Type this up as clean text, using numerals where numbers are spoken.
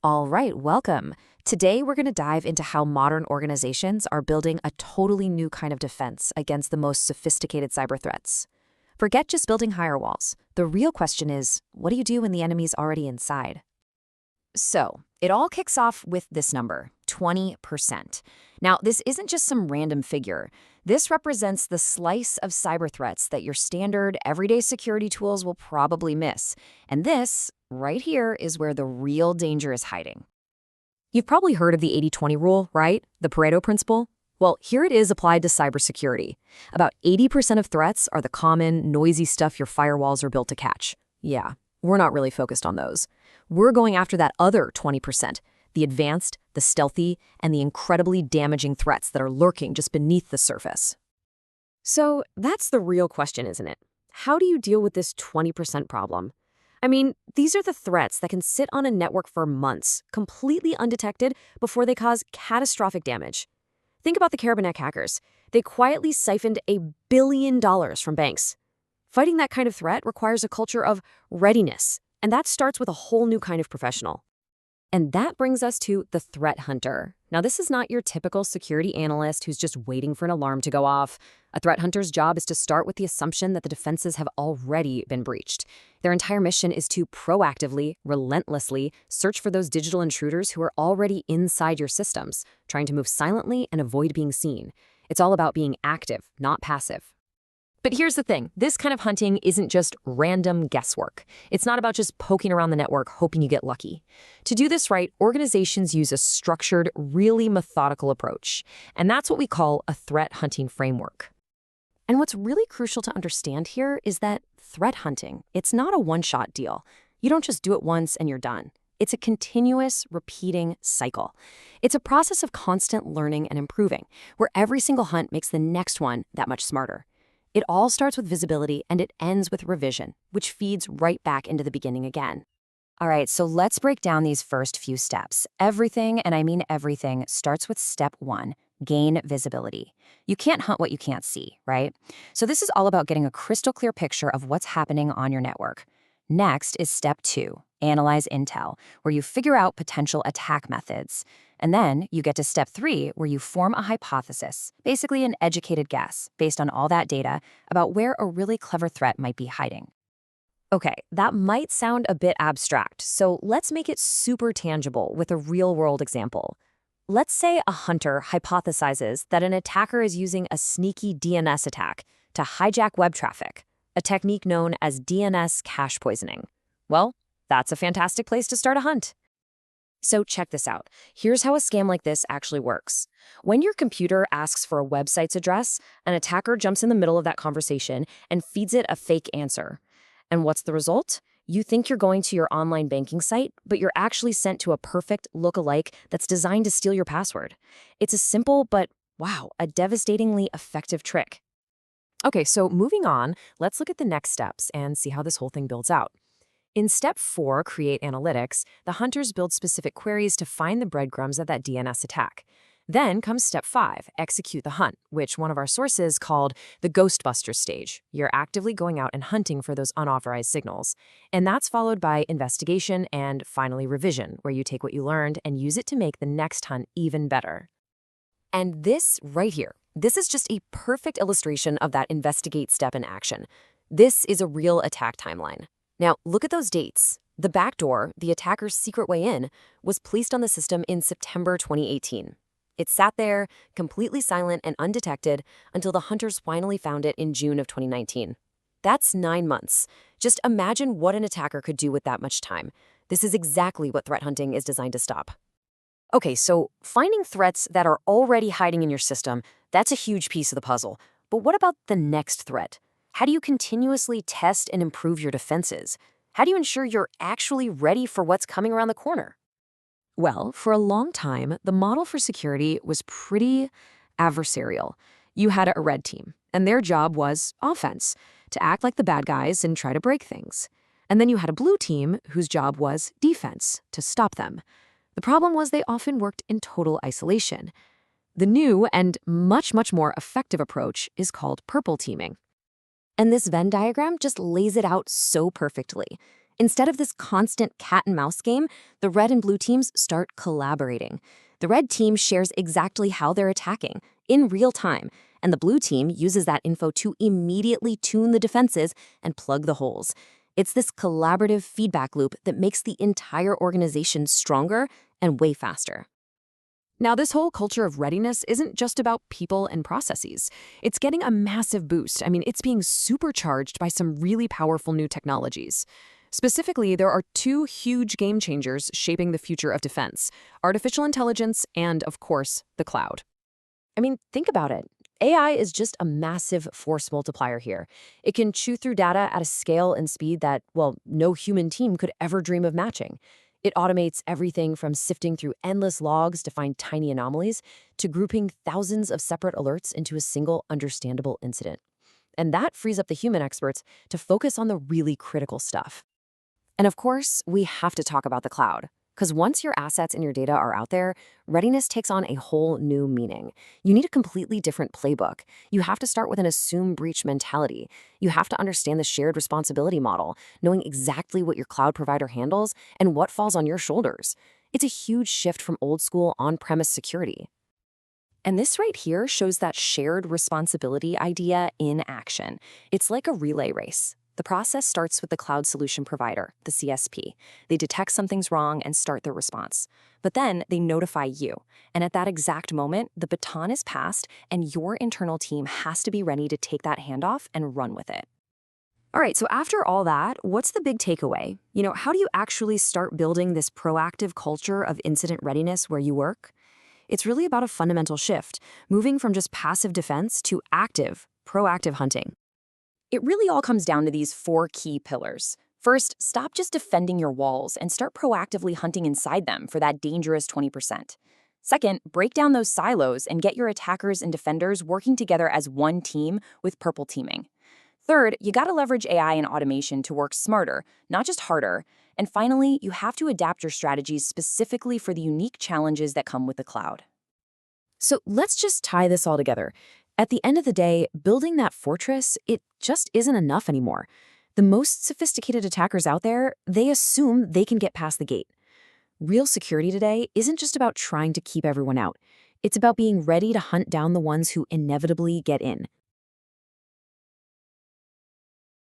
All right, welcome. Today, we're going to dive into how modern organizations are building a totally new kind of defense against the most sophisticated cyber threats. Forget just building firewalls. The real question is, what do you do when the enemy's already inside? So, it all kicks off with this number, 20%. Now, this isn't just some random figure. This represents the slice of cyber threats that your standard, everyday security tools will probably miss. And this, right here, is where the real danger is hiding. You've probably heard of the 80-20 rule, right? The Pareto principle? Well, here it is applied to cybersecurity. About 80% of threats are the common, noisy stuff your firewalls are built to catch. Yeah, we're not really focused on those. We're going after that other 20%, the advanced, the stealthy, and the incredibly damaging threats that are lurking just beneath the surface. So that's the real question, isn't it? How do you deal with this 20% problem? I mean, these are the threats that can sit on a network for months, completely undetected, before they cause catastrophic damage. Think about the Carabinec hackers. They quietly siphoned $1 billion from banks. Fighting that kind of threat requires a culture of readiness, and that starts with a whole new kind of professional. And that brings us to the threat hunter. Now, this is not your typical security analyst who's just waiting for an alarm to go off. A threat hunter's job is to start with the assumption that the defenses have already been breached. Their entire mission is to proactively, relentlessly search for those digital intruders who are already inside your systems, trying to move silently and avoid being seen. It's all about being active, not passive. But here's the thing, this kind of hunting isn't just random guesswork. It's not about just poking around the network hoping you get lucky. To do this right, organizations use a structured, really methodical approach. And that's what we call a threat hunting framework. And what's really crucial to understand here is that threat hunting, it's not a one-shot deal. You don't just do it once and you're done. It's a continuous, repeating cycle. It's a process of constant learning and improving, where every single hunt makes the next one that much smarter. It all starts with visibility and it ends with revision, which feeds right back into the beginning again. All right, so let's break down these first few steps. Everything, and I mean everything, starts with step 1, gain visibility. You can't hunt what you can't see, right? So this is all about getting a crystal clear picture of what's happening on your network. Next is step 2, analyze intel, where you figure out potential attack methods. And then you get to step 3, where you form a hypothesis, basically an educated guess, based on all that data about where a really clever threat might be hiding. Okay, that might sound a bit abstract, so let's make it super tangible with a real-world example. Let's say a hunter hypothesizes that an attacker is using a sneaky DNS attack to hijack web traffic, a technique known as DNS cache poisoning. Well, that's a fantastic place to start a hunt. So check this out. Here's how a scam like this actually works. When your computer asks for a website's address, an attacker jumps in the middle of that conversation and feeds it a fake answer. And what's the result? You think you're going to your online banking site, but you're actually sent to a perfect look-alike that's designed to steal your password. It's a simple but, wow, a devastatingly effective trick. Okay, so moving on, let's look at the next steps and see how this whole thing builds out. In step 4, create analytics, the hunters build specific queries to find the breadcrumbs of that DNS attack. Then comes step 5, execute the hunt, which one of our sources called the Ghostbuster stage. You're actively going out and hunting for those unauthorized signals. And that's followed by investigation and finally revision, where you take what you learned and use it to make the next hunt even better. And this right here, this is just a perfect illustration of that investigate step in action. This is a real attack timeline. Now, look at those dates. The backdoor, the attacker's secret way in, was placed on the system in September 2018. It sat there, completely silent and undetected, until the hunters finally found it in June of 2019. That's 9 months. Just imagine what an attacker could do with that much time. This is exactly what threat hunting is designed to stop. Okay, so finding threats that are already hiding in your system, that's a huge piece of the puzzle. But what about the next threat? How do you continuously test and improve your defenses? How do you ensure you're actually ready for what's coming around the corner? Well, for a long time, the model for security was pretty adversarial. You had a red team, and their job was offense, to act like the bad guys and try to break things. And then you had a blue team whose job was defense, to stop them. The problem was they often worked in total isolation. The new and much, much more effective approach is called purple teaming. And this Venn diagram just lays it out so perfectly. Instead of this constant cat and mouse game, the red and blue teams start collaborating. The red team shares exactly how they're attacking in real time, and the blue team uses that info to immediately tune the defenses and plug the holes. It's this collaborative feedback loop that makes the entire organization stronger and way faster. Now, this whole culture of readiness isn't just about people and processes. It's getting a massive boost. It's being supercharged by some really powerful new technologies. Specifically, there are two huge game changers shaping the future of defense: artificial intelligence and, of course, the cloud. Think about it. AI is just a massive force multiplier here. It can chew through data at a scale and speed that, well, no human team could ever dream of matching. It automates everything from sifting through endless logs to find tiny anomalies to grouping thousands of separate alerts into a single understandable incident. And that frees up the human experts to focus on the really critical stuff. And of course, we have to talk about the cloud. Because once your assets and your data are out there, readiness takes on a whole new meaning. You need a completely different playbook. You have to start with an assume breach mentality. You have to understand the shared responsibility model, knowing exactly what your cloud provider handles and what falls on your shoulders. It's a huge shift from old school on-premise security. And this right here shows that shared responsibility idea in action. It's like a relay race. The process starts with the cloud solution provider, the CSP. They detect something's wrong and start their response. But then they notify you. And at that exact moment, the baton is passed and your internal team has to be ready to take that handoff and run with it. All right, so after all that, what's the big takeaway? How do you actually start building this proactive culture of incident readiness where you work? It's really about a fundamental shift, moving from just passive defense to active, proactive hunting. It really all comes down to these 4 key pillars. First, stop just defending your walls and start proactively hunting inside them for that dangerous 20%. Second, break down those silos and get your attackers and defenders working together as one team with purple teaming. Third, you gotta leverage AI and automation to work smarter, not just harder. And finally, you have to adapt your strategies specifically for the unique challenges that come with the cloud. So let's just tie this all together. At the end of the day, building that fortress, it just isn't enough anymore. The most sophisticated attackers out there, they assume they can get past the gate. Real security today isn't just about trying to keep everyone out. It's about being ready to hunt down the ones who inevitably get in.